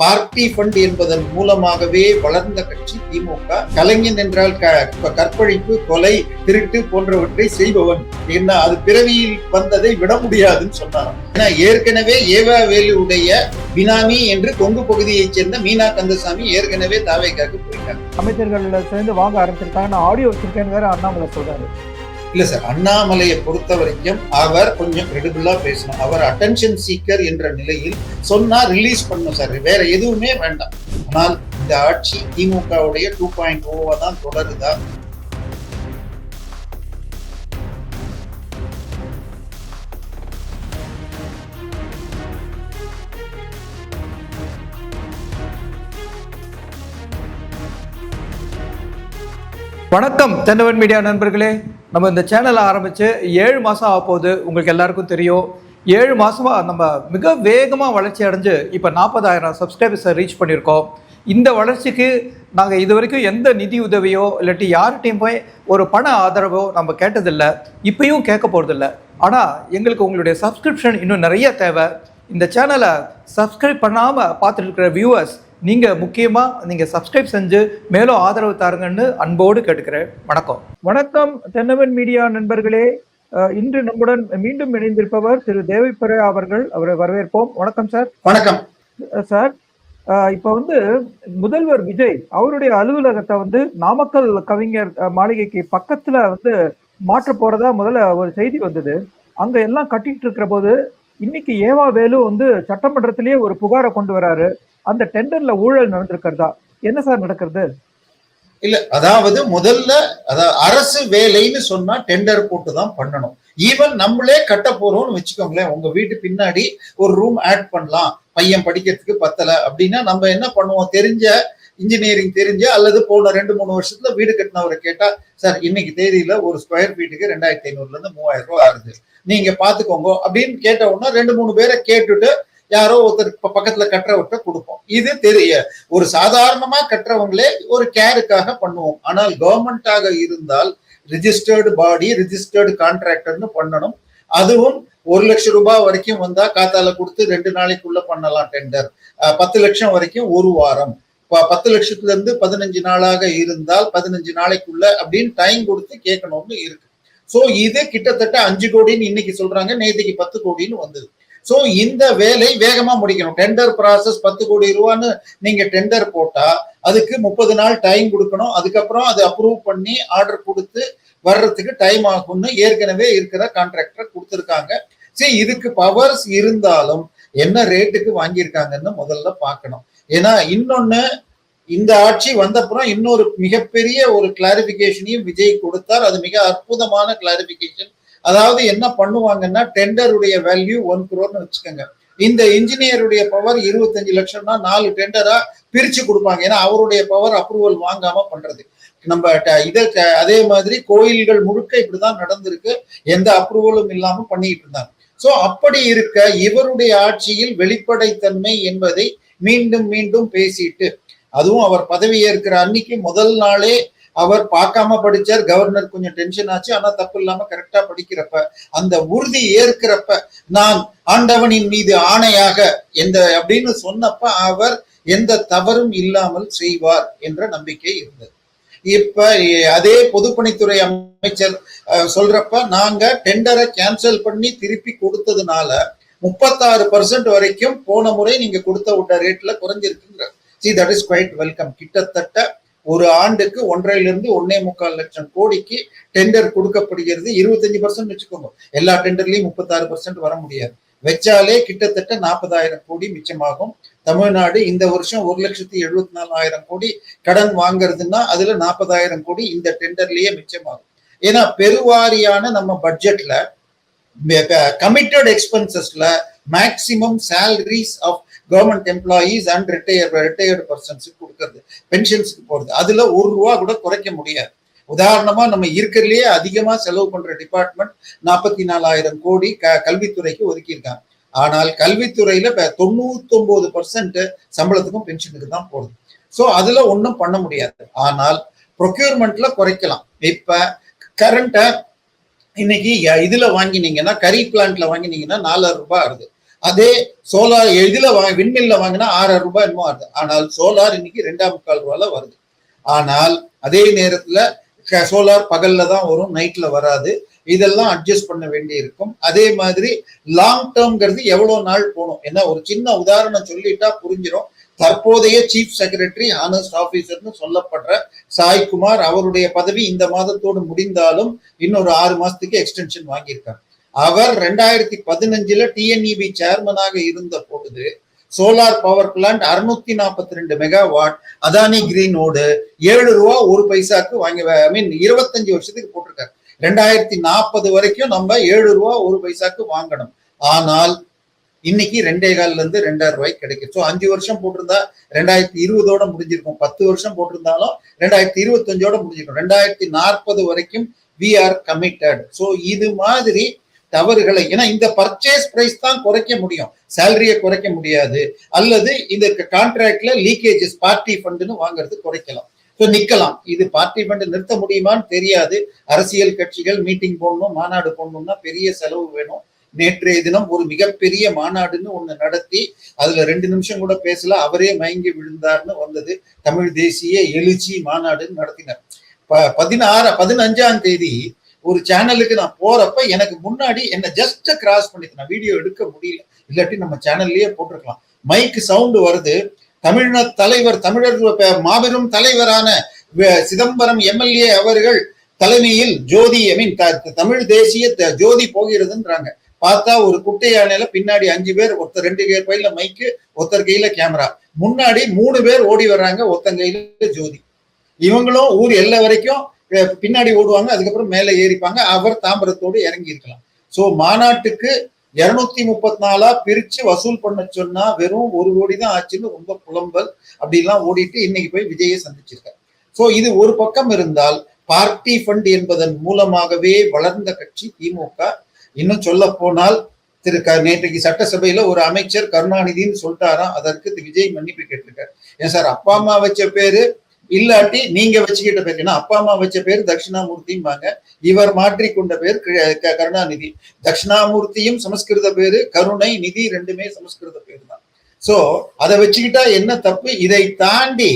Party fund என்பதன் மூலமாகவே வளர்ந்த கட்சி திமுக. கலைஞன் என்றால் கற்பழிப்பு, கொலை, திருட்டு போன்றவற்றை செய்பவன், என்ன அது பிறவியில் வந்ததை விட முடியாதுன்னு சொன்னாராம். ஏன்னா ஏற்கனவே ஏவா வேலுடைய பினாமி என்று கொங்கு பகுதியைச் சேர்ந்த மீனா கந்தசாமி ஏற்கனவே தாவேக்காக்கு போயிட்டாங்க. அமைச்சர்கள் சேர்ந்து வாங்க ஆரம்பிச்சிருக்காங்க. ஆடியோ வச்சிருக்கேன்னு வேற அண்ணாமலை சொல்றாரு. இல்ல சார், அண்ணாமலையை பொறுத்த வரைக்கும் அவர் கொஞ்சம் கிரெடிபிளா பேசணும். அவர் அட்டென்ஷன் சீக்கர் என்ற நிலையில் சொன்னா ரிலீஸ் பண்ணும் சார், வேற எதுவுமே வேண்டாம். ஆனால் இந்த ஆட்சி திமுகவுடைய 2.0 தான் தொடருதா? வணக்கம் தென்னவன் மீடியா நண்பர்களே. நம்ம இந்த சேனலை ஆரம்பித்து 7 மாதம் ஆக போகுது. உங்களுக்கு எல்லாருக்கும் தெரியும், 7 மாதமாக நம்ம மிக வேகமாக வளர்ச்சி அடைஞ்சு இப்போ 40,000 சப்ஸ்கிரைபர்ஸை ரீச் பண்ணியிருக்கோம். இந்த வளர்ச்சிக்கு நாங்கள் இது வரைக்கும் எந்த நிதி உதவியோ இல்லாட்டி யார்கிட்டையும் போய் ஒரு பண ஆதரவோ நம்ம கேட்டதில்லை, இப்பயும் கேட்க போகிறதில்ல. ஆனால் எங்களுக்கு உங்களுடைய சப்ஸ்கிரிப்ஷன் இன்னும் நிறைய தேவை. இந்த சேனலை சப்ஸ்கிரைப் பண்ணாமல் பார்த்துட்டு இருக்கிற வியூவர்ஸ், நீங்கள் முக்கியமாக நீங்கள் சப்ஸ்கிரைப் செஞ்சு மேலும் ஆதரவு தாருங்கன்னு அன்போடு கேட்டுக்கிறேன். வணக்கம் தென்னவன் மீடியா நண்பர்களே. இன்று நம்முடன் மீண்டும் இணைந்திருப்பவர் திரு தேவைப்பெற அவர்கள். அவரை வரவேற்போம். வணக்கம் சார். வணக்கம் சார். இப்போ முதல்வர் விஜய் அவருடைய அலுவலகத்தை நாமக்கல் கவிஞர் மாளிகைக்கு பக்கத்தில் மாற்ற போறதா முதல்ல ஒரு செய்தி வந்தது. அங்க எல்லாம் கட்டிட்டு இருக்கிற போது இன்னைக்கு ஏவா வேலு சட்டமன்றத்திலேயே ஒரு புகாரை கொண்டு வராரு. அந்த டெண்டர்ல ஊழல் நடந்திருக்கிறதா? என்ன சார் நடக்கிறது? இல்ல, அதாவது முதல்ல அரசு வேலைன்னு சொன்னா டெண்டர் போட்டு தான் பண்ணணும். ஈவன் நம்மளே கட்ட போறோம்னு வச்சுக்கோங்களேன், உங்க வீட்டு பின்னாடி ஒரு ரூம் ஆட் பண்ணலாம், பையன் படிக்கிறதுக்கு பத்தல அப்படின்னா நம்ம என்ன பண்ணுவோம்? தெரிஞ்ச இன்ஜினியரிங் தெரிஞ்ச அல்லது போன 2-3 வருஷத்துல வீடு கட்டினவரை கேட்டா, சார் இன்னைக்கு தேதியில ஒரு ஸ்கொயர் ஃபீட்டுக்கு 2,500 இருந்து 3,000 ரூபாய் ஆகுது, நீங்க பாத்துக்கோங்க அப்படின்னு கேட்ட உடனே 2-3 பேரை கேட்டுட்டு யாரோ ஒருத்தர் பக்கத்துல கட்டுறவர்கிட்ட கொடுப்போம். இது தெரிய ஒரு சாதாரணமா கட்டுறவங்களே ஒரு கேருக்காக பண்ணுவோம். ஆனால் கவர்மெண்டாக இருந்தால் ரிஜிஸ்டர்டு பாடி, ரிஜிஸ்டர்டு கான்ட்ராக்டர்னு பண்ணணும். அதுவும் 1 லட்சம் ரூபாய் வரைக்கும் வந்தா காத்தால கொடுத்து 2 நாளைக்குள்ள பண்ணலாம் டெண்டர். 10 லட்சம் வரைக்கும் 1 வாரம், 10 லட்சத்துல இருந்து 15 நாளாக இருந்தால் 15 நாளைக்குள்ள அப்படின்னு டைம் கொடுத்து கேட்கணும்னு இருக்கு. சோ இது கிட்டத்தட்ட 5 கோடின்னு இன்னைக்கு சொல்றாங்க, நேற்றுக்கு 10 கோடின்னு வந்தது. சோ இந்த வேலை வேகமா முடிக்கணும். டெண்டர் ப்ராசஸ் 10 கோடி ரூபான்னு நீங்க டெண்டர் போட்டா அதுக்கு 30 நாள் டைம் கொடுக்கணும். அதுக்கப்புறம் அது அப்ரூவ் பண்ணி ஆர்டர் கொடுத்து வர்றதுக்கு டைம் ஆகும்னு ஏற்கனவே இருக்கிற கான்ட்ராக்டர் கொடுத்துருக்காங்க. சரி, இதுக்கு பவர்ஸ் இருந்தாலும் என்ன ரேட்டுக்கு வாங்கியிருக்காங்கன்னு முதல்ல பார்க்கணும். ஏன்னா இன்னொன்னு, இந்த ஆட்சி வந்தப்புறம் இன்னொரு மிகப்பெரிய ஒரு கிளாரிபிகேஷனையும் விஜய் கொடுத்தார். அது மிக அற்புதமான கிளாரிபிகேஷன். அதாவது என்ன பண்ணுவாங்கன்னா, டெண்டருடைய வேல்யூ 1 crore வச்சுக்கோங்க. இந்த இன்ஜினியருடைய பவர் 25 லட்சம்னா 4 டெண்டரா பிரிச்சு கொடுப்பாங்க. ஏன்னா அவருடைய பவர் அப்ரூவல் வாங்காம பண்றது. நம்ம அதே மாதிரி கோயில்கள் முழுக்க இப்படிதான் நடந்திருக்கு, எந்த அப்ரூவலும் இல்லாம பண்ணிட்டு இருந்தாங்க. சோ அப்படி இருக்க இவருடைய ஆட்சியில் வெளிப்படைத்தன்மை என்பதை மீண்டும் மீண்டும் பேசிட்டு, அதுவும் அவர் பதவி ஏற்கிற அன்னைக்கு முதல் நாளே அவர் பார்க்காம படிச்சார். கவர்னர் கொஞ்சம் டென்ஷன் ஆச்சு, ஆனா தப்பு இல்லாம கரெக்டா படிக்கிறப்ப, அந்த உறுதி ஏற்கிறப்ப, நான் ஆண்டவனின் மீது ஆணையாக அப்படின்னு சொன்னப்ப அவர் எந்த தவறும் இல்லாமல் செய்வார் என்ற நம்பிக்கை இருந்தது. இப்ப அதே பொதுப்பணித்துறை அமைச்சர் சொல்றப்ப, நாங்க டெண்டரை கேன்சல் பண்ணி திருப்பி கொடுத்ததுனால 36% வரைக்கும் போன முறை நீங்க கொடுத்த விட்ட ரேட்ல குறைஞ்சிருக்குங்க. See, that is quite welcome. கிட்டத்தட்ட ஒரு ஆண்டுக்கு 1.5 to 1.25 லட்சம் கோடிக்கு டெண்டர் கொடுக்கப்படுகிறது. 25% வச்சுக்கோங்க. எல்லா டெண்டர்லயும் 36% வர முடியாது. வச்சாலே கிட்டத்தட்ட 40,000 கோடி மிச்சமாகும். தமிழ்நாடு இந்த வருஷம் 1,74,000 கோடி கடன் வாங்குறதுன்னா அதுல 40,000 கோடி இந்த டெண்டர்லயே மிச்சமாகும். ஏன்னா பெருவாரியான நம்ம பட்ஜெட்ல கமிட்டட் எக்ஸ்பென்சஸ்ல maximum salaries of government employees and retired பர்சன்ஸுக்கு கொடுக்கறது, பென்ஷன்ஸுக்கு போறது, அதுல 1 ரூபா கூட குறைக்க முடியாது. உதாரணமா நம்ம இருக்கிறதுலயே அதிகமா செலவு பண்ற டிபார்ட்மெண்ட் 44,000 கோடி கல்வித்துறைக்கு ஒதுக்கியிருக்காங்க. ஆனால் கல்வித்துறையில 99% சம்பளத்துக்கும் பென்ஷனுக்கு தான் போகுது. சோ அதுல ஒன்றும் பண்ண முடியாது. ஆனால் ப்ரொக்யூர்மெண்ட்ல குறைக்கலாம். இப்ப கரண்ட இன்னைக்கு இதுல வாங்கினீங்கன்னா, கரி பிளான்ட்ல வாங்கினீங்கன்னா 4,000 ரூபாய் ஆகுது. அதே சோலார் இதுல விண்மில்ல வாங்கினா 6,000 ரூபாய் என்னமோ ஆகுது. ஆனால் சோலார் இன்னைக்கு 2.25 ரூபாய்ல வருது. ஆனால் அதே நேரத்துல சோலார் பகல்ல தான் வரும், நைட்ல வராது. இதெல்லாம் அட்ஜஸ்ட் பண்ண வேண்டி இருக்கும். அதே மாதிரி லாங் டேர்ம்ங்கிறது எவ்வளவு நாள் போகணும். ஏன்னா ஒரு சின்ன உதாரணம் சொல்லிட்டா புரிஞ்சிடும். தற்போதைய சீஃப் செக்ரட்டரி ஹானஸ்ட் ஆபீசர்னு சொல்லப்படுற சாய்குமார், அவருடைய பதவி இந்த மாதத்தோடு முடிந்தாலும் இன்னொரு 6 மாசத்துக்கு எக்ஸ்டென்ஷன் வாங்கியிருக்கார். அவர் 2015 டிஎன்இபி சேர்மனாக இருந்த பொழுது solar power plant 642 megawatt Adani கிரீனோடு 7 ரூபா 1 பைசாக்கு வாங்கி 25 வருஷத்துக்கு போட்டிருக்காரு. 2040 வரைக்கும் நம்ம 7 ரூபா 1 பைசாக்கு வாங்கணும். ஆனால் இன்னைக்கு 2.25 2.5 ரூபாய்க்கு கிடைக்கும். ஸோ 5 வருஷம் போட்டிருந்தா 2020 முடிஞ்சிருக்கும். 10 வருஷம் போட்டிருந்தாலும் 2025 முடிஞ்சிருக்கும். 2040 வரைக்கும் வி ஆர் கமிட்டட். ஸோ இது மாதிரி தவறுகளை, ஏன்னா இந்த பர்ச்சேஸ் பிரைஸ் தான் குறைக்க முடியும், சேலரியை குறைக்க முடியாது. அல்லது இந்த கான்ட்ராக்ட்ல லீக்கேஜஸ் பார்ட்டி ஃபண்டுன்னு வாங்குறது குறைக்கலாம், ஸோ நிக்கலாம். இது பார்ட்டி ஃபண்ட் நிறுத்த முடியுமான்னு தெரியாது. அரசியல் கட்சிகள் மீட்டிங் போடணும், மாநாடு போடணும்னா பெரிய செலவு வேணும். நேற்றைய தினம் ஒரு மிகப்பெரிய மாநாடுன்னு ஒண்ணு நடத்தி அதுல 2 நிமிஷம் கூட பேசல, அவரே மயங்கி விழுந்தார்னு வந்தது. தமிழ் தேசிய எழுச்சி மாநாடுன்னு நடத்தினார். 15ஆம் தேதி ஒரு சேனலுக்கு நான் போறப்ப எனக்கு முன்னாடி என்ன ஜஸ்ட் கிராஸ் பண்ணிட்டு, நான் வீடியோ எடுக்க முடியல, இல்லாட்டி நம்ம சேனல்லயே போட்டிருக்கலாம். மைக்கு சவுண்ட் வருது. தமிழ்நாடு தலைவர், தமிழர் மாபெரும் தலைவரான சிதம்பரம் எம்எல்ஏ அவர்கள் தலைமையில் ஜோதி தமிழ் தேசிய ஜோதி போகிறதுன்றாங்க. பார்த்தா ஒரு குட்டை யானையில பின்னாடி 5 பேர், ஒருத்தர் 2 கையில மைக்கு, ஒருத்தர் கையில கேமரா, முன்னாடி 3 பேர் ஓடி வர்றாங்க, ஒருத்தன் கையில ஜோதி. இவங்களும் ஊர் எல்லை வரைக்கும் பின்னாடி ஓடுவாங்க, அதுக்கப்புறம் மேல ஏறிப்பாங்க. அவர் தாம்பரத்தோடு இறங்கி இருக்கலாம். சோ மாநாட்டுக்கு 234 பிரிச்சு வசூல் பண்ண சொன்னா வெறும் 1 கோடி தான் ஆச்சுன்னு ரொம்ப புலம்பல். அப்படிலாம் ஓடிட்டு இன்னைக்கு போய் விஜயை சந்திச்சிருக்காரு. சோ இது ஒரு பக்கம் இருந்தால், பார்ட்டி ஃபண்ட் என்பதன் மூலமாகவே வளர்ந்த கட்சி திமுக. இன்னும் சொல்ல போனால் நேற்றைக்கு சட்டசபையில ஒரு அமைச்சர் கருணாநிதினு சொல்லிட்டாராம், அதற்கு விஜய் மன்னிப்பு கேட்டிருக்காரு. ஏன் சார், அப்பா அம்மா வச்ச பேரு இல்லாட்டி நீங்க வச்சுக்கிட்ட பேர், ஏன்னா அப்பா அம்மா வச்ச பேர் தட்சிணாமூர்த்திம்பாங்க, இவர் மாற்றிக்கொண்ட பேர் கருணாநிதி. தட்சிணாமூர்த்தியும் சமஸ்கிருத பேரு, கருணை நிதி ரெண்டுமே சமஸ்கிருத பேரு தான். சோ அதை வச்சுக்கிட்டா என்ன தப்பு? இதை தாண்டி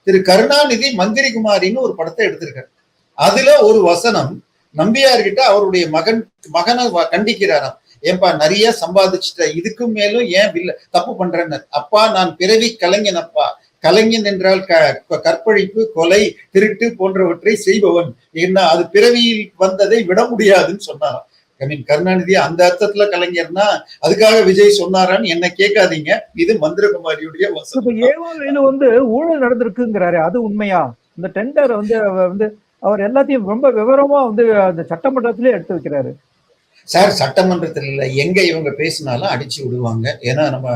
திரு கருணாநிதி மந்திரி குமாரின்னு ஒரு படத்தை எடுத்திருக்காரு. அதுல ஒரு வசனம் நம்பியார்கிட்ட அவருடைய மகனை கண்டிக்கிறாராம். ஏன்பா நிறைய சம்பாதிச்சுட்ட, இதுக்கும் மேலும் ஏன் தப்பு பண்றேன்னு. அப்பா நான் பிறவி கலைஞன், அப்பா கலைஞன் என்றால் கற்பழிப்பு, கொலை, திருட்டு போன்றவற்றை செய்பவன், என்ன அது பிறவியில் வந்ததை விட முடியாதுன்னு சொன்னாராம். கருணாநிதி அந்த அர்த்தத்துல கலைஞர்னா அதுக்காக விஜய் சொன்னாரான்னு என்ன கேட்காதீங்க, இது மந்திரகுமாரியுடைய வசனம். வந்து ஊழல் நடந்திருக்குங்கிறாரு, அது உண்மையா? இந்த டெண்டர் வந்து அவர் எல்லாத்தையும் ரொம்ப விவரமா வந்து அந்த சட்டமன்றத்திலே எடுத்து வைக்கிறாரு. சார், சட்டமன்றத்தில் இல்ல, எங்க இவங்க பேசினாலும் அடிச்சு விடுவாங்க. ஏன்னா நம்ம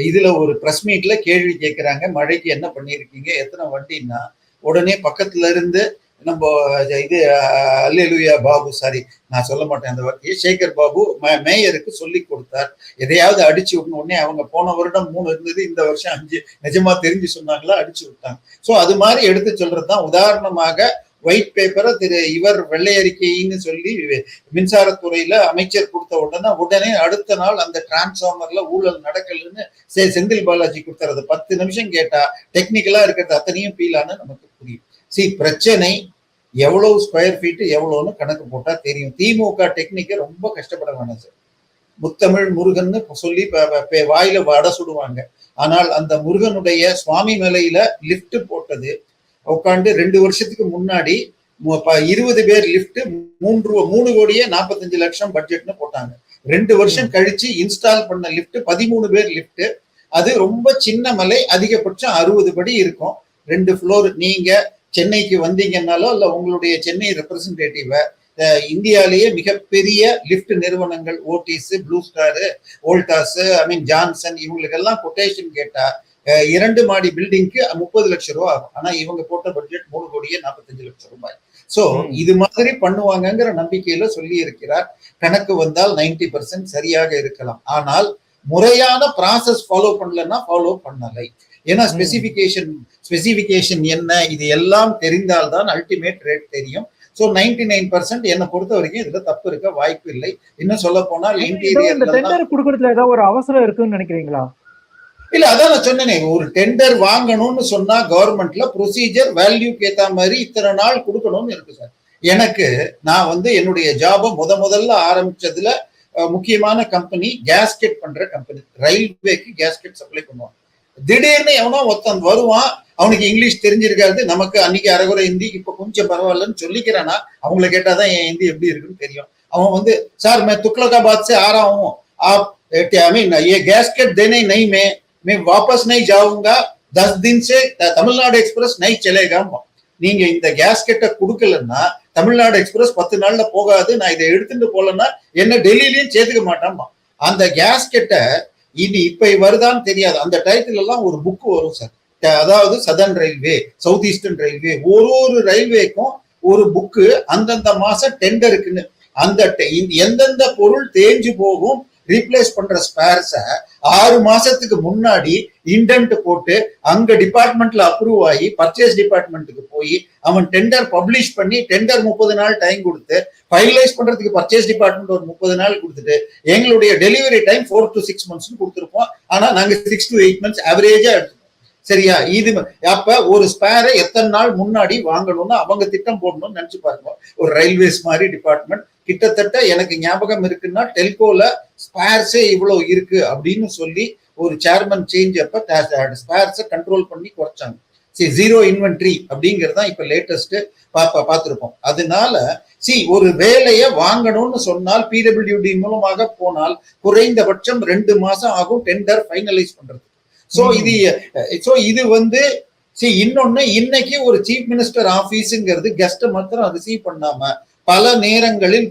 இதுல ஒரு பிரஸ் மீட்ல கேள்வி கேட்கிறாங்க, மழைக்கு என்ன பண்ணிருக்கீங்க, எத்தனை வண்டின்னா உடனே பக்கத்துல இருந்து நம்ம இது அல்லேலூயா பாபு, சாரி நான் சொல்ல மாட்டேன் அந்த வார்த்தையை, சேகர் பாபு மேயருக்கு சொல்லி கொடுத்தார், எதையாவது அடிச்சு விடணும். உடனே அவங்க போன வருடம் 3 இருந்தது, இந்த வருஷம் 5. நிஜமா தெரிஞ்சு சொன்னாங்களா, அடிச்சு விட்டாங்க. சோ அது மாதிரி எடுத்து சொல்றதுதான். உதாரணமாக ஒயிட் பேப்பரை இவர் வெள்ளை அறிக்கைன்னு சொல்லி மின்சாரத்துறையில அமைச்சர் கொடுத்த உடனே அடுத்த நாள் அந்த டிரான்ஸ்ஃபார்மர்ல ஊழல் நடக்கலன்னு செந்தில் பாலாஜி கொடுத்துறது. 10 நிமிஷம் கேட்டா டெக்னிக்கலா இருக்கிறது அத்தனையும் பீலான்னு நமக்கு புரியும். பிரச்சனை எவ்வளவு ஸ்கொயர் ஃபீட் எவ்வளவுன்னு கணக்கு போட்டா தெரியும். திமுக டெக்னிக்கை ரொம்ப கஷ்டப்பட வேணாம் சார். முத்தமிழ் முருகன்னு சொல்லி வாயில வடை சுடுவாங்க. ஆனால் அந்த முருகனுடைய சுவாமி மலையில லிப்ட் போட்டது உட்காந்து 2 வருஷத்துக்கு முன்னாடி 20 பேர் லிப்ட் 3 கோடியே 45 லட்சம் பட்ஜெட்னு போட்டாங்க. 2 வருஷம் கழிச்சு இன்ஸ்டால் பண்ண லிப்ட் 13 பேர் லிப்ட். அது ரொம்ப சின்ன மலை, அதிகபட்சம் 60 படி இருக்கும், 2 ஃப்ளோர். நீங்க சென்னைக்கு வந்தீங்கன்னாலோ இல்ல உங்களுடைய சென்னை ரெப்ரசன்டேட்டிவ இந்தியாலேயே மிகப்பெரிய லிப்ட் நிறுவனங்கள் Otis, blue star, Voltas, Johnson, இவங்களுக்கெல்லாம் கொட்டேஷன் கேட்டா 2 மாடி பில்டிங்க்கு 30 லட்சம் ரூபாய் ஆகும். ஆனா இவங்க போட்ட பட்ஜெட் 3 கோடியே 45 லட்சம் ரூபாய். சோ இது மாதிரி பண்ணுவாங்கங்கிற நம்பிக்கையில சொல்லி இருக்கிறார். கணக்கு வந்தால் 90% சரியாக இருக்கலாம். ஆனால் முறையான ப்ராசஸ் ஃபாலோ பண்ணலன்னா ஃபாலோ பண்ணலை. ஏன்னா ஸ்பெசிபிகேஷன் என்ன, இது எல்லாம் தெரிந்தால்தான் அல்டிமேட் ரேட் தெரியும். ஸோ 99% என்னை பொறுத்த வரைக்கும் இதுல தப்பு இருக்க வாய்ப்பு இல்லை. இன்னும் சொல்ல போனால் இந்த இன்டீரியர் டெண்டர் குடுக்கறதுல ஏதாவது ஒரு அவசரம் இருக்குன்னு நினைக்கிறீங்களா? இல்ல, அதான் நான் சொன்னேனே, ஒரு டெண்டர் வாங்கணும்னு சொன்னா கவர்மெண்ட்ல ப்ரொசீஜர் வேல்யூக்கு ஏத்த மாதிரி இத்தனை நாள் கொடுக்கணும்னு இருக்கு சார். எனக்கு நான் என்னுடைய ஜாபை முதல்ல ஆரம்பிச்சதுல முக்கியமான கம்பெனி கேஸ்கெட் பண்ற கம்பெனி, ரயில்வேக்கு கேஸ்கெட் சப்ளை பண்ணுவாங்க. திடீர்னு எவனோ ஒருத்தன் வருவான், அவனுக்கு இங்கிலீஷ் தெரிஞ்சிருக்காது, நமக்கு அன்னைக்கு அரைகுறை ஹிந்தி இப்ப கொஞ்சம் பரவாயில்லன்னு சொல்லிக்கிறானா, அவங்கள கேட்டாதான் என் ஹிந்தி எப்படி இருக்குன்னு தெரியும். அவன் சார் मैं तुगलकाबाद से आ रहा हूँ, आप आई मीन ये गैसकेट देने नहीं मैं वापस नहीं जाऊंगा, 10 दिन से தமிழ்நாடு எக்ஸ்பிரஸ் नहीं चलेगा. நீங்க இந்த கேஸ்கெட்டை கொடுக்கலன்னா தமிழ்நாடு எக்ஸ்பிரஸ் 10 நாள்ல போகாது, நான் இதை எடுத்துட்டு போலன்னா என்ன டெல்லியிலயும் சேர்த்துக்க மாட்டான்பா. அந்த கேஸ்கெட்டை இது இப்ப வருதான்னு தெரியாது, அந்த டயத்துல எல்லாம் ஒரு புக் வரும் சார். அதாவது southern railway, south eastern railway, ஒரு ரயில்வேக்கும் ஒரு புக்கு அந்தந்த மாசம் டெண்டருக்குன்னு, அந்த எந்தெந்த பொருள் தேஞ்சு போகும் ரீப்ளேஸ் பண்ற ஸ்பேர்ஸ 6 மாசத்துக்கு முன்னாடி இண்டென்ட் போட்டு அங்க டிபார்ட்மெண்ட்ல அப்ரூவ் ஆகி பர்ச்சேஸ் டிபார்ட்மெண்ட்டுக்கு போய் அவன் டெண்டர் பப்ளிஷ் பண்ணி டெண்டர் 30 நாள் டைம் கொடுத்து ஃபைனலைஸ் பண்றதுக்கு பர்ச்சேஸ் டிபார்ட்மெண்ட் ஒரு 30 நாள் கொடுத்துட்டு எங்களுடைய டெலிவரி டைம் 4 to 6 months கொடுத்துருப்போம். ஆனா நாங்க 6 to 8 months ஆவரேஜா எடுத்துப்போம். சரியா? இது அப்ப ஒரு ஸ்பேரை எத்தனை நாள் முன்னாடி வாங்கணும்னு அவங்க திட்டம் போடணும்னு நினைச்சு பாருங்க. ஒரு ரயில்வேஸ் மாதிரி டிபார்ட்மெண்ட் கிட்டத்தட்ட எனக்கு ஞாபகம் இருக்குன்னா டெல்கோல ஸ்பேர்ஸே இவ்வளவு இருக்கு அப்படின்னு சொல்லி ஒரு சேர்மன் சேஞ்ச் அப்ப ஸ்பேர்ஸை கண்ட்ரோல் பண்ணி குறைச்சாங்க. சரி, ஜீரோ இன்வென்ட்ரி அப்படிங்கிறது தான் இப்ப லேட்டஸ்ட் பார்த்திருப்போம். அதனால ஒரு வேலையை வாங்கணும்னு சொன்னால் பிடபிள்யூடி மூலமாக போனால் குறைந்தபட்சம் 2 மாசம் ஆகும் டெண்டர் ஃபைனலைஸ் பண்றது. இது இன்னொன்னு, இன்னைக்கு ஒரு சீஃப் மினிஸ்டர் ஆபீஸ்ங்கிறது கெஸ்ட் மாத்திரம் ரிசீவ் பண்ணாம பல நேரங்களில்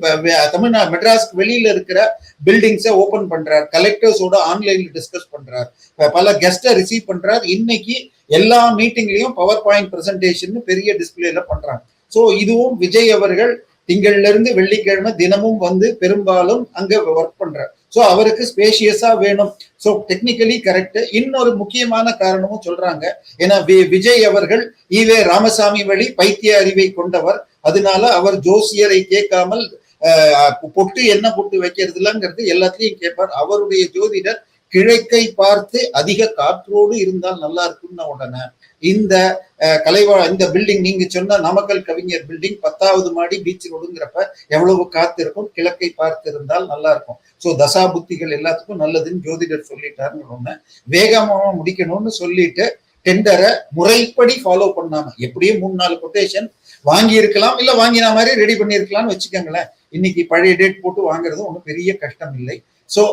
தமிழ்நாடு மெட்ராஸ்க்கு வெளியில இருக்கிற பில்டிங்ஸை ஓபன் பண்றார், கலெக்டர்ஸோட ஆன்லைன்ல டிஸ்கஸ் பண்றார், பல கெஸ்ட ரிசீவ் பண்றார். இன்னைக்கு எல்லா மீட்டிங்லயும் பவர் பாயிண்ட் பிரசன்டேஷன் பெரிய டிஸ்பிளேல பண்றாங்க. சோ இதுவும் விஜய் அவர்கள் திங்கள்ல இருந்து வெள்ளிக்கிழமை தினமும் பெரும்பாலும் அங்க ஒர்க் பண்றார். சோ அவருக்கு ஸ்பேஷியஸா வேணும். So technically correct. இன்னொரு முக்கியமான காரணமும் சொல்றாங்க, ஏன்னா விஜய் அவர்கள் ஈவே ராமசாமி வழி பைத்திய அறிவை கொண்டவர். அதனால அவர் ஜோசியரை கேட்காமல் பொட்டு என்ன பொட்டு வைக்கிறது இல்லைங்கிறது எல்லாத்தையும் கேட்பார். அவருடைய ஜோதிடர் கிழக்கை பார்த்து அதிக காற்றோடு இருந்தால் நல்லா இருக்கும்னு உடனே இந்த இந்த பில்டிங் நீங்க சொன்ன நாமக்கல் கவிஞர் பில்டிங் 10வது மாடி பீச் ரோடுங்கிறப்ப எவ்வளவு காத்து இருக்கும், கிழக்கை பார்த்து இருந்தால் நல்லா இருக்கும். சோ தசா புத்திகள் எல்லாத்துக்கும் நல்லதுன்னு ஜோதிடர் சொல்லிட்டாருன்னு வேகமா முடிக்கணும்னு சொல்லிட்டு டெண்டரை முறைப்படி ஃபாலோ பண்ணாம, எப்படியும் 3-4 கொட்டேஷன் வாங்கி இருக்கலாம், இல்ல வாங்கின மாதிரி ரெடி பண்ணிருக்கலாம்னு வச்சுக்கோங்களேன். இன்னைக்கு பழைய டேட் போட்டு வாங்குறது ஒன்றும் பெரிய கஷ்டம் இல்லை. சோ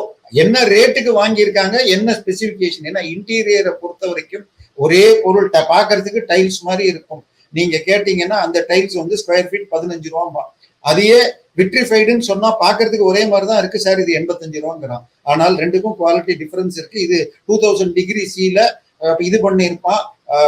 என்ன ரேட்டுக்கு வாங்கியிருக்காங்க, என்ன ஸ்பெசிபிகேஷன், ஏன்னா இன்டீரியரை பொறுத்த வரைக்கும் ஒரே பொருள் பாக்குறதுக்கு டைல்ஸ் மாதிரி இருக்கும். நீங்க கேட்டீங்கன்னா அந்த டைல்ஸ் ஸ்கொயர் ஃபீட் 15 ரூபா. அதையே விட்ரிஃபைடுன்னு சொன்னா பாக்குறதுக்கு ஒரே மாதிரிதான் இருக்கு சார், இது 85 ரூபாங்கிறான். ஆனால் ரெண்டுக்கும் குவாலிட்டி டிஃபரன்ஸ் இருக்கு. இது 2000 டிகிரி சீல இது பண்ணியிருப்பான்,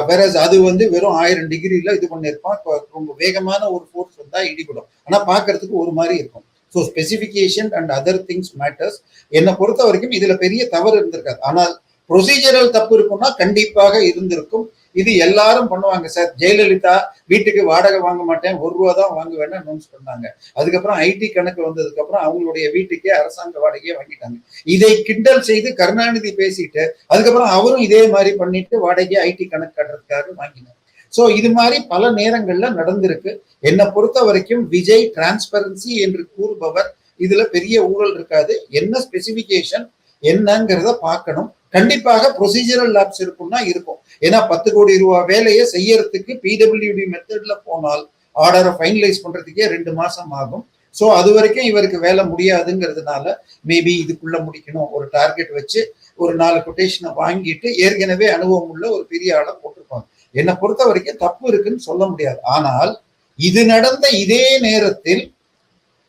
வேற அது வெறும் 1000 டிகிரில இது பண்ணியிருப்பான். ரொம்ப வேகமான ஒரு ஃபோர்ஸ் வந்தா இடிபடும், ஆனா பாக்குறதுக்கு ஒரு மாதிரி இருக்கும். So specification and other things matters. என்னை பொறுத்த வரைக்கும் இதுல பெரிய தவறு இருந்திருக்காது. ஆனால் ப்ரொசீஜரல் தப்பு இருக்கும்னா கண்டிப்பாக இருந்திருக்கும். இது எல்லாரும் பண்ணுவாங்க சார். ஜெயலலிதா வீட்டுக்கு வாடகை வாங்க மாட்டேன், 1 ரூபா தான் வாங்குவேன்னு அனௌன்ஸ் பண்ணாங்க. அதுக்கப்புறம் ஐடி கணக்கு வந்ததுக்கு அப்புறம் அவங்களுடைய வீட்டுக்கே அரசாங்க வாடகையே வாங்கிட்டாங்க. இதை கிண்டல் செய்து கருணாநிதி பேசிட்டு அதுக்கப்புறம் அவரும் இதே மாதிரி பண்ணிட்டு வாடகையை ஐடி கணக்கு கட்டுறதுக்காக வாங்கினார். சோ இது மாதிரி பல நேரங்கள்ல நடந்திருக்கு. என்னை பொறுத்த வரைக்கும் விஜய் டிரான்ஸ்பரன்சி என்று கூறுபவர், இதுல பெரிய ஊழல் இருக்காது. என்ன ஸ்பெசிபிகேஷன் என்னங்கிறத பார்க்கணும். கண்டிப்பாக ப்ரொசீஜரல் லேப்ஸ் இருக்கும்னா இருக்கும். ஏன்னா 10 கோடி ரூபாய் வேலையை செய்யறதுக்கு பிடபிள்யூடி மெத்தட்ல போனால் ஆர்டரை ஃபைனலைஸ் பண்றதுக்கே 2 மாசம் ஆகும். ஸோ அது வரைக்கும் இவருக்கு வேலை முடியாதுங்கிறதுனால மேபி இதுக்குள்ள முடிக்கணும் ஒரு டார்கெட் வச்சு ஒரு 4 கொட்டேஷனை வாங்கிட்டு ஏற்கனவே அனுபவம் உள்ள ஒரு பெரிய ஆளை போட்டிருப்பாங்க. என்னை பொறுத்த வரைக்கும் தப்பு இருக்குன்னு சொல்ல முடியாது. ஆனால் இது நடந்த இதே நேரத்தில்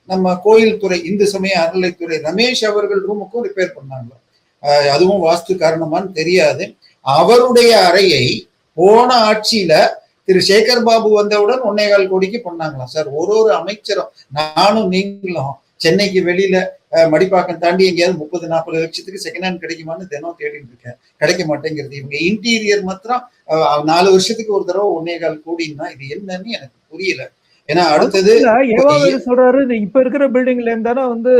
நம்ம கோயில் துறை, இந்து சமய அறநிலைத்துறை ரமேஷ் அவர்கள் ரூமுக்கும் ரிப்பேர் பண்ணாங்க. அதுவும் வாஸ்து காரணமான்னு தெரியாது. அவருடைய அறையை போன ஆட்சியில திரு சேகர் பாபு வந்தவுடன் 1.25 கோடிக்கு பண்ணாங்களாம் சார். ஒரு அமைச்சரும் நானும் நீங்களும் சென்னைக்கு வெளியில மடிப்பாக்கம் தாண்டி எங்கேயாவது 30-40 லட்சத்துக்கு செகண்ட் ஹேண்ட் கிடைக்குமான்னு தினம் தேடிட்டு இருக்கேன், கிடைக்க மாட்டேங்கிறது. இவங்க இன்டீரியர் மாத்திரம் 4 வருஷத்துக்கு ஒரு தடவை 1.25 கோடின்னா இது என்னன்னு எனக்கு புரியல. ஏன்னா அடுத்தது ஏவாவேலு சொல்றாரு இப்ப இருக்கிற பில்டிங்ல இருந்தானே வந்து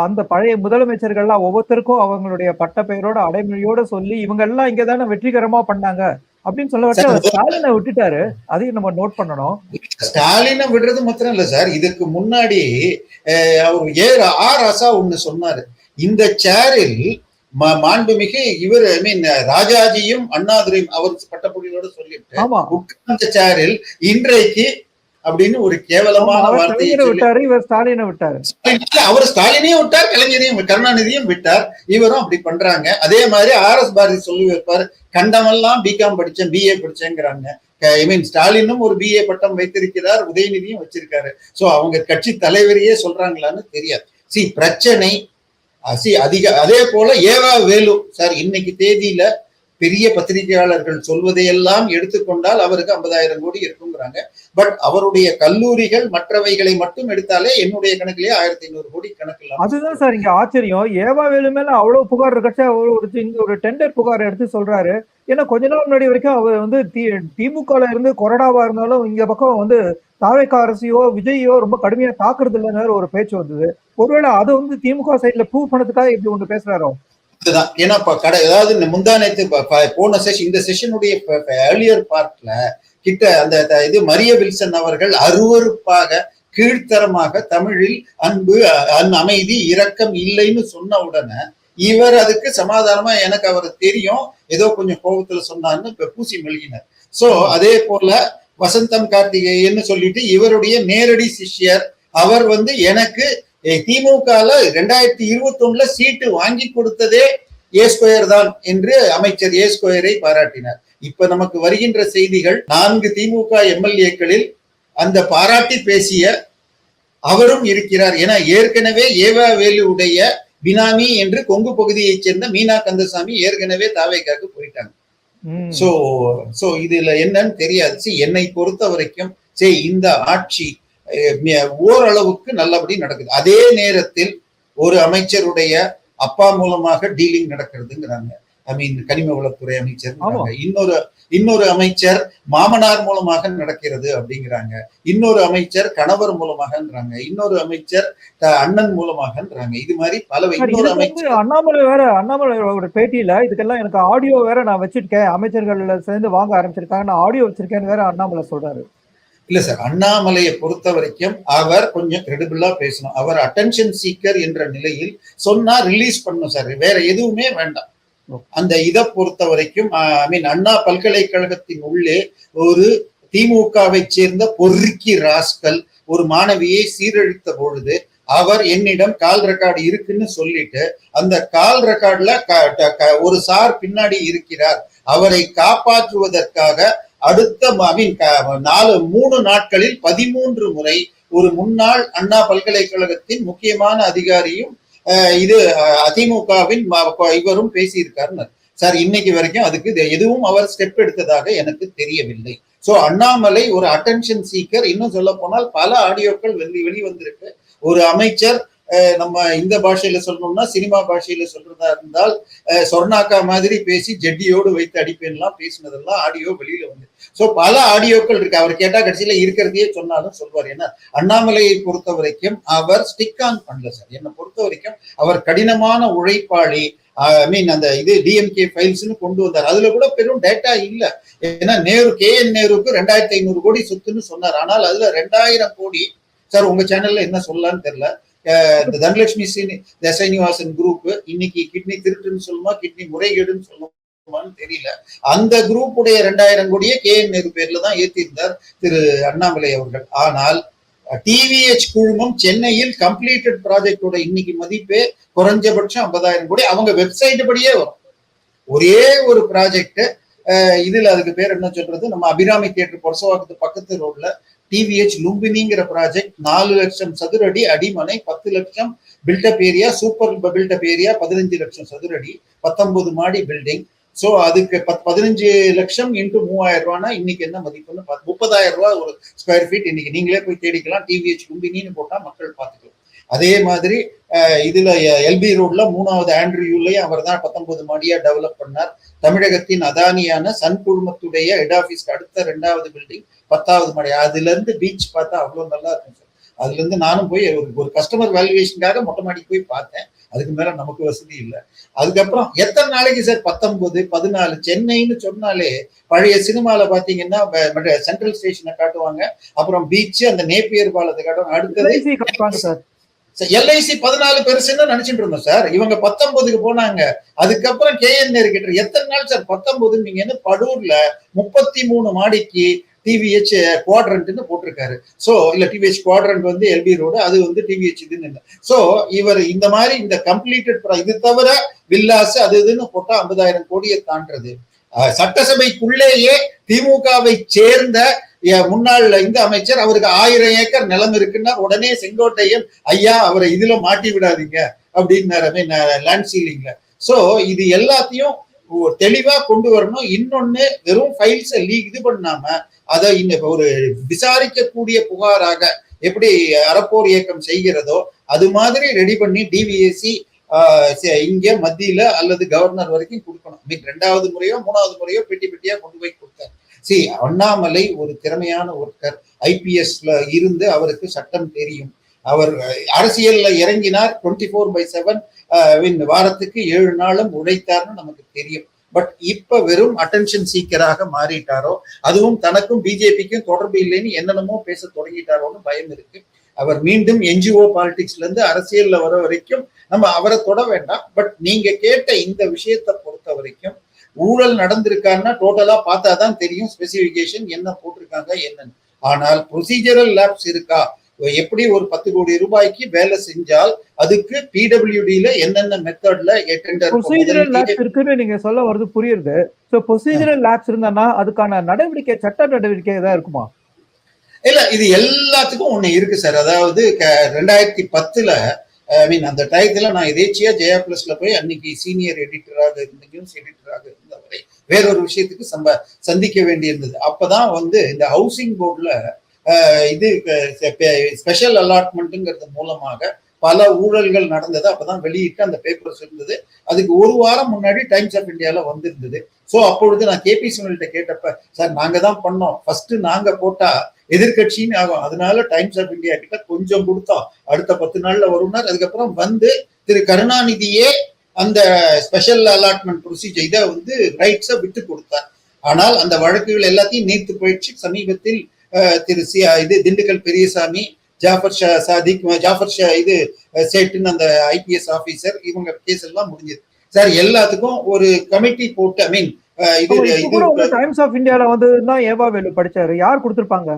அந்த பழைய முதலமைச்சர்கள்லாம் ஒவ்வொருத்தருக்கும் அவங்களுடைய பட்ட பெயரோட அடைமொழியோட சொல்லி இவங்க எல்லாம் இங்கதானே வெற்றிகரமா பண்ணாங்க அப்படின்னு சொல்ல வச்சு அவர் ஸ்டாலினை விட்டுட்டாரு. அதையும் நம்ம நோட் பண்ணணும். ஸ்டாலினை விடுறது மாத்திரம் இல்ல சார், இதுக்கு முன்னாடி அவர் ஆர் ராசா ஒண்ணு சொன்னாரு, இந்த சேரில் மாண்புமிகு இவர் ஐ மீன் ராஜாஜியும் அண்ணாதுரையும் அவர் பட்டப்பொழியோட சொல்லிட்டு உட்கார்ந்த சேரில் இன்றைக்கு அப்படின்னு ஒரு கேவலமான வார்த்தையை விட்டாரு. இவர் ஸ்டாலினை விட்டாரு. அவர் ஸ்டாலினையும் விட்டார், கலைஞரையும் கருணாநிதியும் விட்டார். இவரும் அப்படி பண்றாங்க. அதே மாதிரி RS பாரதி சொல்லி வைப்பாரு, கண்டமெல்லாம் பிகாம் படிச்சேன் பிஏ படிச்சேங்கிறாங்க. ஐ மீன் ஸ்டாலினும் ஒரு பிஏ பட்டம் வைத்திருக்கிறார், உதயநிதியும் வச்சிருக்காரு. சோ அவங்க கட்சி தலைவரையே சொல்றாங்களான்னு தெரியாது. பிரச்சனை அதே போல ஏவா வேலு சார் இன்னைக்கு தேதியில பெரிய பத்திரிகையாளர்கள் சொல்வதையெல்லாம் எடுத்துக்கொண்டால் அவருக்கு 50,000 கோடி இருக்குங்கிறாங்க. பட் அவருடைய கல்லூரிகள் மற்றவைகளை மட்டும் எடுத்தாலே என்னுடைய கணக்கிலேயே 1,500 கோடி கணக்கு. அதுதான் சார் இங்க ஆச்சரியம். ஏவா வேலு மேல அவ்வளவு புகார் இருக்கச்சா ஒரு டெண்டர் புகார் எடுத்து சொல்றாரு. ஏன்னா கொஞ்ச நாள் முன்னாடி வரைக்கும் அவர் வந்து திமுகல இருந்து கொறடாவா இருந்தாலும் இங்க பக்கம் வந்து தாவேக அரசியோ விஜயோ ரொம்ப கடுமையா தாக்குறது இல்லைன்னு ஒரு பேச்சு வந்தது. ஒருவேளை அதை வந்து திமுக சைட்ல ப்ரூவ் பண்ணதுக்காக இப்படி ஒன்று பேசுறாரோ? இதுதான். ஏன்னா ஏதாவது முந்தானத்து போன இந்த செஷனுடைய ஏர்லியர் பார்ட்ல கிட்ட அந்த இது மரிய வில்சன் அவர்கள் அருவருப்பாக கீழ்த்தரமாக தமிழில் அன்பு அமைதி இரக்கம் இல்லைன்னு சொன்ன உடனே இவர் அதுக்கு சமாதானமா எனக்கு அவர் தெரியும் ஏதோ கொஞ்சம் கோபத்துல சொன்னார்னு பூசி மெழுகினார். சோ அதே போல வசந்தம் கார்த்திகேயன்னு சொல்லிட்டு இவருடைய நேரடி சிஷ்யர் அவர் வந்து எனக்கு திமுகல 2021 சீட்டு வாங்கி கொடுத்ததே A² தான் என்று அமைச்சர் A² பாராட்டினார். இப்ப நமக்கு வருகின்ற செய்திகள் 4 திமுக MLA-க்களில் அந்த பாராட்டி பேசிய அவரும் இருக்கிறார். ஏன்னா ஏற்கனவே ஏவா வேலுடைய பினாமி என்று கொங்கு பகுதியைச் சேர்ந்த மீனா கந்தசாமி ஏற்கனவே தாவேகாக்கு போயிட்டாங்க. சோ இதுல என்னன்னு தெரியாது. என்னை பொறுத்த வரைக்கும் இந்த ஆட்சி ஓரளவுக்கு நல்லபடி நடக்குது. அதே நேரத்தில் ஒரு அமைச்சருடைய அப்பா மூலமாக டீலிங் நடக்கிறதுங்கிறாங்க. ஐ மீன் கனிம வளத்துறை அமைச்சர், இன்னொரு அமைச்சர் மாமனார் மூலமாக நடக்கிறது அப்படிங்கிறாங்க, இன்னொரு அமைச்சர் கணவர் மூலமாகன்றாங்க, இன்னொரு அமைச்சர் அண்ணன் மூலமாகன்றாங்க. இது மாதிரி பல இன்னொரு அமைச்சர் அண்ணாமலையோட பேட்டியில இதுக்கெல்லாம் எனக்கு ஆடியோ வேற நான் வச்சிருக்கேன், அமைச்சர்கள் சேர்ந்து வாங்க ஆரம்பிச்சிருக்காங்க, நான் ஆடியோ வச்சிருக்கேன்னு வேற அண்ணாமலை சொல்றாரு. இல்ல சார், அண்ணாமலையை பொறுத்த வரைக்கும் அவர் கொஞ்சம் கிரெடிபிளா பேசணும். அவர் அட்டென்ஷன் சீக்கர் என்ற நிலையில் சொன்னா ரிலீஸ் பண்ணும் சார், வேற எதுவுமே வேண்டாம். அந்த இதை பொறுத்த வரைக்கும் ஐ மீன் அண்ணா பல்கலைக்கழகத்தின் உள்ளே ஒரு திமுகவை சேர்ந்த பொறுக்கி ராஸ்கல் ஒரு மாணவியை சீரழித்த பொழுது அவர் என்னிடம் கால் ரெக்கார்டு இருக்குன்னு சொல்லிட்டு அந்த கால் ரெக்கார்ட்ல ஒரு சார் பின்னாடி இருக்கிறார், அவரை காப்பாற்றுவதற்காக அடுத்த 3 நாட்களில் 13 முறை ஒரு முன்னாள் அண்ணா பல்கலைக்கழகத்தின் முக்கியமான அதிகாரியும் இது அதிமுகவின் இவரும் பேசியிருக்காரு சார். இன்னைக்கு வரைக்கும் அதுக்கு எதுவும் அவர் ஸ்டெப் எடுத்ததாக எனக்கு தெரியவில்லை. சோ அண்ணாமலை ஒரு அட்டென்ஷன் சீக்கர். இன்னும் சொல்ல போனால் பல ஆடியோக்கள் வெளிவந்திருக்கு. ஒரு அமைச்சர் நம்ம இந்த பாஷையில சொல்லணும்னா சினிமா பாஷையில சொல்றதா இருந்தால் சொர்ணாக்கா மாதிரி பேசி ஜெட்டியோடு வைத்து அடிப்பேன்லாம் பேசினதெல்லாம் ஆடியோ வெளியில வந்து. சோ பல ஆடியோக்கள் இருக்கு. அவர் கேட்டா கடைசியில இருக்கிறதையே சொன்னாலும் சொல்வார். ஏன்னா அண்ணாமலையை பொறுத்த வரைக்கும் அவர் ஸ்டிக் ஆன் பண்ணல சார். என்னை பொறுத்த வரைக்கும் அவர் கடினமான உழைப்பாளி. ஐ மீன் அந்த இது DMK ஃபைல்ஸ்னு கொண்டு வந்தார். அதுல கூட பெரும் டேட்டா இல்ல. ஏன்னா KN நேருக்கு 2,500 கோடி சொத்துன்னு சொன்னார். ஆனால் அதுல 2,000 கோடி சார் உங்க சேனல்ல என்ன சொல்லலான்னு தெரியல. தனலட்சுமி சீனிவாசன் குரூப் இன்னைக்கு கிட்னி திருட்டுன்னு சொல்லுமா கிட்னி முறைகேடுன்னு சொல்லுமான்னு தெரியல. அந்த குரூப் உடைய 2,000 கோடியே KN நேரு பேர்ல தான் ஏற்றிருந்தார் திரு அண்ணாமலை அவர்கள். ஆனால் TVH குழுமம் சென்னையில் கம்ப்ளீட்டட் ப்ராஜெக்டோட இன்னைக்கு மதிப்பே குறைஞ்சபட்சம் 50,000 கோடி. அவங்க வெப்சைட் படியே வரும். ஒரே ஒரு ப்ராஜெக்ட் இதுல அதுக்கு பேர் என்ன சொல்றது, நம்ம அபிராமி தியேட்டர் பொரசவாக்கத்து பக்கத்து ரோட்ல TVH லும்பினிங்கிற ப்ராஜெக்ட் 4 லட்சம் சதுரடி அடிமனை, 10 லட்சம் build up area, super build up area 15 லட்சம் சதுரடி, 19 மாடி பில்டிங். சோ அதுக்கு 15 லட்சம் இன்ட்டு 3,000 ரூபாய்னா இன்னைக்கு என்ன மதிப்புன்னு 30,000 ரூபாய் ஒரு ஸ்கொயர் ஃபீட். இன்னைக்கு நீங்களே போய் தேடிக்கலாம். TVH லும்பினின்னு போட்டா மக்கள் பார்த்துக்கலாம். அதே மாதிரி இதுல எல்பி ரோட்ல 3வது ஆண்ட்ரியூலையும் அவர் தான் 19 மாடியா டெவலப் பண்ணார். தமிழகத்தின் அதானியான சன் குழுமத்துடைய ஹெட் ஆபீஸ்க்கு அடுத்த 2வது பில்டிங் 10வது மாடி. அதுல இருந்து பீச் பார்த்தா அவ்வளவு நல்லா இருக்கும் சார். அதுல இருந்து நானும் போய் ஒரு கஸ்டமர் வேல்யூவேஷனுக்காக மொட்டை மாடிக்கு போய் பார்த்தேன். அதுக்கு மேல நமக்கு வசதி இல்லை. அதுக்கப்புறம் எத்தனை நாளைக்கு சார் 19, 14 சென்னைன்னு சொன்னாலே பழைய சினிமால பாத்தீங்கன்னா சென்ட்ரல் ஸ்டேஷனை காட்டுவாங்க, அப்புறம் பீச், அந்த நேப்பியர் பாலத்தை காட்டுவாங்க. அடுத்தது எல்ஐசி 14 பெருசுன்னு நினைச்சிட்டு இருந்தோம் சார். இவங்க 19க்கு போனாங்க. அதுக்கப்புறம் கேஎன்ஆர் கிட்ட எத்தனை நாள் சார் 19 நீங்க என்ன படூர்ல 33 மாடிக்கு டிவிஹெச் குவாட்ரண்ட்னு போட்டிருக்காரு. சோ இல்ல டிவிஹெச் குவாட்ரண்ட் வந்து எல்பி ரோடு, அது வந்து டிவிஹெச் இதுன்னு. சோ இவர் இந்த மாதிரி இந்த கம்ப்ளீட்டட் இது தவிர வில்லாஸ் அது இதுன்னு போட்டா 50,000 கோடியை தாண்டது. சட்டசபைக்குள்ளேயே திமுகவை சேர்ந்த முன்னாள் இந்த அமைச்சர், அவருக்கு 1000 ஏக்கர் நிலம் இருக்குன்னா உடனே செங்கோட்டையன் ஐயா அவரை இதுல மாட்டி விடாதீங்க அப்படின்னாரு லேண்ட் சீலிங்ல. சோ இது எல்லாத்தையும் தெளிவா கொண்டு வரணும். இன்னொன்னு வெறும் ஃபைல்ஸ் இது பண்ணாம அதை ஒரு விசாரிக்கக்கூடிய புகாராக எப்படி அறப்போர் இயக்கம் செய்கிறதோ அது மாதிரி ரெடி பண்ணி டிவிஎஸ்சி இங்க மத்தியில அல்லது கவர்னர் வரைக்கும் கொடுக்கணும். 2வது முறையோ 3வது முறையோ பெட்டி பெட்டியா கொண்டு போய் கொடுத்தார். அண்ணாமலை ஒரு திறமையான ஒர்க்கர், ஐபிஎஸ்ல இருந்து அவருக்கு சட்டம் தெரியும். அவர் அரசியல்ல இறங்கினார். 24/7 வாரத்துக்கு 7 நாளும் உழைத்தார்னு நமக்கு தெரியும். பட் இப்ப வெறும் அட்டென்ஷன் சீக்கராக மாறிட்டாரோ, அதுவும் தனக்கும் பிஜேபிக்கும் தொடர்பு இல்லைன்னு என்னென்னமோ பேச தொடங்கிட்டாரோன்னு பயம் இருக்கு. அவர் மீண்டும் என்ஜிஓ பாலிடிக்ஸ்ல இருந்து அரசியல்ல வர வரைக்கும் நம்ம அவரை தொட வேண்டாம். பட் நீங்க கேட்ட இந்த விஷயத்தை பொறுத்த வரைக்கும் ஊழல் நடந்திருக்காருன்னா டோட்டலா பார்த்தாதான் தெரியும் ஸ்பெசிபிகேஷன் என்ன போட்டிருக்காங்க என்னன்னு. ஆனால் ப்ரொசீஜரல் லேப்ஸ் இருக்கா? எப்படி ஒரு 10 கோடி ரூபாய்க்கு வேலை செஞ்சால் அதுக்கு பிடபிள்யூடில என்னென்ன மெத்தட்ல ப்ரொசீஜரல் லேப்ஸ் இருக்குன்னு நீங்க சொல்ல வருது புரியுது. சோ ப்ரொசீஜரல் லேப்ஸ் இருந்தானா அதுக்கான நடவடிக்கை, சட்ட நடவடிக்கை ஏதாவது இருக்குமா? இல்ல, இது எல்லாத்துக்கும் ஒண்ணு இருக்கு சார். அதாவது 2010ல அந்த டயத்துல நான் எதேச்சியா ஜெயா பிளஸ்ல போய் அன்னைக்கு சீனியர் எடிட்டராக இருந்த நியூஸ் எடிட்டராக இருந்தவரை வேறொரு விஷயத்துக்கு சந்திக்க வேண்டியிருந்தது. அப்பதான் வந்து இந்த ஹவுசிங் போர்டுல இது ஸ்பெஷல் அலாட்மெண்ட்ங்கிறது மூலமாக பல ஊழல்கள் நடந்தது. அப்பதான் வெளியிட்டு அந்த பேப்பர்ஸ் இருந்தது. அதுக்கு ஒரு வாரம் முன்னாடி டைம்ஸ் ஆஃப் இந்தியால வந்திருந்தது. சோ அப்பொழுது நான் கேபி சுனில்கிட்ட கேட்டப்ப, சார் நாங்க தான் பண்ணோம், ஃபர்ஸ்ட் நாங்க போட்டா எதிர்கட்சின்னு ஆகும், அதனால டைம்ஸ் ஆஃப் இந்தியா கிட்ட கொஞ்சம் கொடுத்தோம், அடுத்த 10 நாள்ல வரும்னார். அதுக்கப்புறம் வந்து திரு கருணாநிதியே அந்த ஸ்பெஷல் அலாட்மெண்ட் ப்ரொசீஜர் இதை வந்து ரைட்ஸை விட்டு கொடுத்தார். ஆனால் அந்த வழக்குகள் எல்லாத்தையும் நீர்த்து போயிடுச்சு. சமீபத்தில் திரு திண்டுக்கல் பெரியசாமி, ஜாஃபர் ஷா சாதிக், ஜாஃபர் ஷா சேட்டுன்னு அந்த ஐபிஎஸ் ஆபீசர், இவங்க கேஸ் எல்லாம் முடிஞ்சது சார். எல்லாத்துக்கும் ஒரு கமிட்டி போட்டு டைம்ஸ் ஆஃப் இந்தியால வந்து தான் ஏவா வேலு படிச்சாரு, யார் கொடுத்திருப்பாங்க?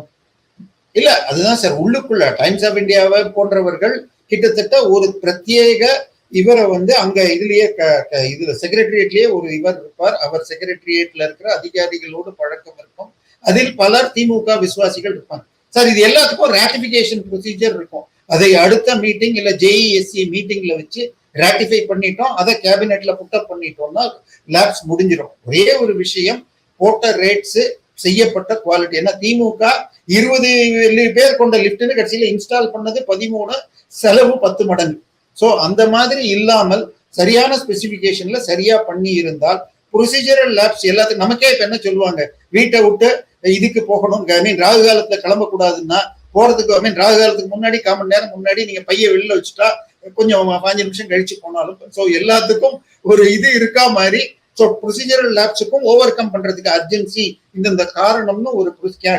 இல்ல அதுதான் சார், உள்ளுக்குள்ள டைம்ஸ் ஆஃப் இந்தியாவை போன்றவர்கள் கிட்டத்தட்ட ஒரு பிரத்யேக இவரை வந்து அங்க இதுலயே இதுல செக்ரட்டரியேட்லயே ஒரு இவர் இருப்பார். அவர் செக்ரட்டரியேட்ல இருக்கிற அதிகாரிகளோடு பழக்கம் இருக்கும். அதில் பலர் திமுக விசுவாசிகள் இருப்பாங்க சார். இது எல்லாத்துக்கும் ராட்டிபிகேஷன் ப்ரொசீஜர் இருக்கும். அதை அடுத்த மீட்டிங் இல்ல ஜேஇஎஸ்சி மீட்டிங்ல வச்சு ராட்டிஃபை பண்ணிட்டோம், அதை கேபினெட்ல புட்டப் பண்ணிட்டோம்னா லேப்ஸ் முடிஞ்சிடும். ஒரே ஒரு விஷயம், போட்ட ரேட்ஸ், செய்யப்பட்ட குவாலிட்டி. ஏன்னா திமுக 20 பேர் கொண்ட லிப்ட்னு கடைசியில இன்ஸ்டால் பண்ணது 13, செலவு 10 மடங்கு. சோ அந்த மாதிரி இல்லாமல் சரியான ஸ்பெசிபிகேஷன்ல சரியா பண்ணி இருந்தால் ப்ரொசீஜரல் லேப்ஸ் எல்லாத்துக்கும் நமக்கே இப்ப என்ன சொல்லுவாங்க, வீட்டை விட்டு இதுக்கு போகணும், ராகு காலத்துல கிளம்பக்கூடாதுன்னா போறதுக்கு ராகு காலத்துக்கு முன்னாடி 1/4 மணி நேரம் முன்னாடி நீங்க பைய வெளில வச்சுட்டா கொஞ்சம் 5 நிமிஷம் கழிச்சு போனாலும். ஸோ எல்லாத்துக்கும் ஒரு இது இருக்கா மாதிரி. ஸோ ப்ரொசீஜரல் லேப்ஸுக்கும் ஓவர் கம் பண்றதுக்கு அர்ஜென்சி இந்த காரணம்னு ஒரு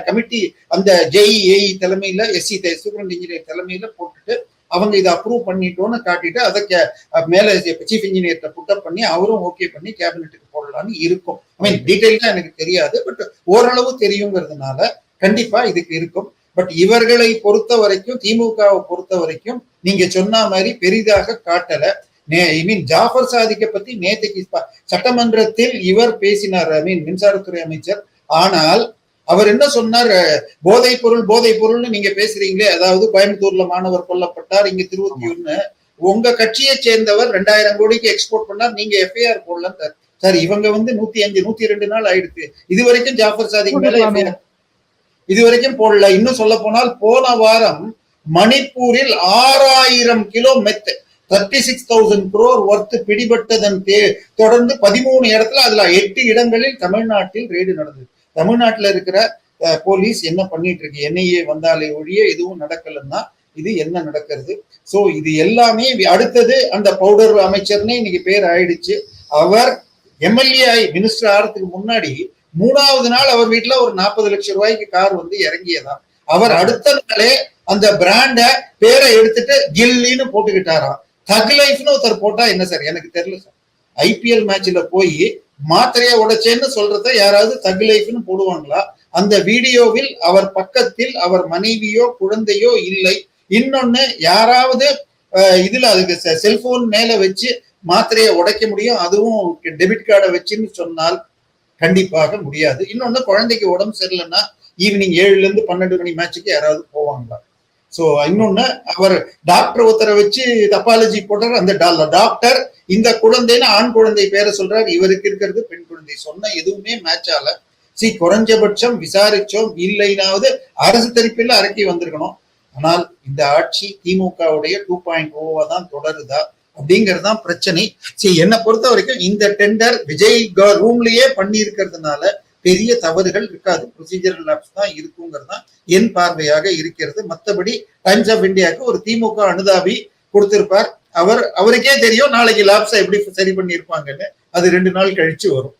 கமிட்டி அந்த ஜேஇஏஇ தலைமையில எஸ்சி சூப்பரண்ட் இன்ஜினியர் தலைமையில போட்டுட்டு அவங்க இதை அப்ரூவ் பண்ணிட்டோன்னு காட்டிட்டு அதை மேல சீஃப் இன்ஜினியர்கிட்ட புட்டப் பண்ணி அவரும் ஓகே பண்ணி கேபினெட்டுக்கு போடலான்னு இருக்கும். டீடைல் தான் எனக்கு தெரியாது, பட் ஓரளவு தெரியுங்கிறதுனால கண்டிப்பா இதுக்கு இருக்கும். பட் இவர்களை பொறுத்த வரைக்கும், திமுகவை பொறுத்த வரைக்கும் நீங்க சொன்ன மாதிரி பெரிதாக காட்டல. ஜாஃபர் சாதிக்கை பத்தி நேற்றுக்கு சட்டமன்றத்தில் இவர் பேசினார், மின்சாரத்துறை அமைச்சர். ஆனால் அவர் என்ன சொன்னார், போதைப் பொருள்னு நீங்க பேசுறீங்களே, அதாவது கோயம்புத்தூர்ல மாணவர் கொல்லப்பட்டார், இங்க திருவொத்தியூர்னு உங்க கட்சியை சேர்ந்தவர் 2000 கோடிக்கு எக்ஸ்போர்ட் பண்ணார், நீங்க எஃப்ஐஆர் போடலாம் சார். இவங்க வந்து 105 102 நாள் ஆயிடுச்சு, இது வரைக்கும் ஜாஃபர் சாதிக் மேல எஃப்ஐஆர் இது வரைக்கும் போடல. இன்னும் சொல்ல போனால் போன வாரம் மணிப்பூரில் 6000 கிலோ மெத் 36,000 crore ஒர்த் பிடிபட்டதன் தொடர்ந்து 13 இடத்துல, அதுல 8 இடங்களில் தமிழ்நாட்டில் ரெய்டு நடந்தது. தமிழ்நாட்டுல இருக்கிற போலீஸ் என்ன பண்ணிட்டு இருக்கு? என்ஐஏ வந்தாலே ஒழிய எதுவும் நடக்கலன்னா இது என்ன நடக்கிறது? சோ இது எல்லாமே அடுத்தது அந்த பவுடர் அமைச்சர்னே இன்னைக்கு பேர் ஆயிடுச்சு. அவர் எம்எல்ஏ மினிஸ்டர் ஆகிறதுக்கு முன்னாடி 3வது நாள் அவர் வீட்டுல ஒரு 40 லட்சம் ரூபாய்க்கு கார் வந்து இறங்கியதான். அவர் அடுத்த நாளே அந்த பிராண்ட பேரை எடுத்துட்டு கில்லின்னு போட்டுக்கிட்டாராம். தக் லைஃப்னு ஒருத்தர் போட்டா என்ன சார்? எனக்கு தெரியல சார். ஐபிஎல் மேட்ச்ல போய் மாத்திரையா உடைச்சேன்னு சொல்றத யாராவது தக் லைஃப்னு போடுவாங்களா? அந்த வீடியோவில் அவர் பக்கத்தில் அவர் மனைவியோ குழந்தையோ இல்லை. இன்னொன்னு, யாராவது இதுல அதுக்கு செல்போன் மேல வச்சு மாத்திரையை உடைக்க முடியும், அதுவும் டெபிட் கார்டை வச்சுன்னு சொன்னால் கண்டிப்பாக முடியாது. இன்னொன்னு, குழந்தைக்கு உடம்பு சரியில்லைன்னா ஈவினிங் 7ல இருந்து 12 மணி மேட்சுக்கு யாராவது போவாங்களா? சோ இன்னொன்னு, அவர் டாக்டர் ஒருத்தரை வச்சு தப்பாலஜி போடுறாரு. அந்த டாக்டர் இந்த குழந்தைன்னு ஆண் குழந்தை பேரை சொல்றாரு, இவருக்கு இருக்கிறது பெண் குழந்தை. சொன்ன எதுவுமே மேட்ச் ஆகல. குறைஞ்சபட்சம் விசாரிச்சோம், இல்லைனாவது அரசு தரப்பில் அறிக்கை வந்திருக்கணும். ஆனால் இந்த ஆட்சி திமுகவுடைய 2.0 தான் தொடருதா அப்படிங்கிறது தான் பிரச்சனை. என்னை பொறுத்த வரைக்கும் இந்த டெண்டர் விஜய் ரூம்லயே பண்ணி இருக்கிறதுனால பெரிய தவறுகள் இருக்காது, ப்ரொசீஜரல் லாப்ஸ் தான் இருக்குங்கிறது தான் என் பார்வையாக இருக்கிறது. மற்றபடி டைம்ஸ் ஆஃப் இந்தியாவுக்கு ஒரு திமுக அனுதாபி கொடுத்திருப்பார். அவருக்கே தெரியும் நாளைக்கு லாப்ஸை எப்படி சரி பண்ணியிருப்பாங்கன்னு. அது 2 நாள் கழிச்சு வரும்.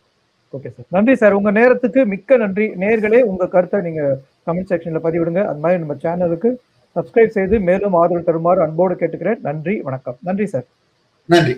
ஓகே சார், நன்றி சார். உங்க நேரத்துக்கு மிக்க நன்றி. நேர்களே, உங்க கருத்தை நீங்க கமெண்ட் செக்ஷன்ல பதிவிடுங்க. அது மாதிரி நம்ம சேனலுக்கு சப்ஸ்கிரைப் செய்து மேலும் ஆதரவு தருமாறு அன்போடு கேட்டுக்கிறேன். நன்றி, வணக்கம். நன்றி சார். நன்றி.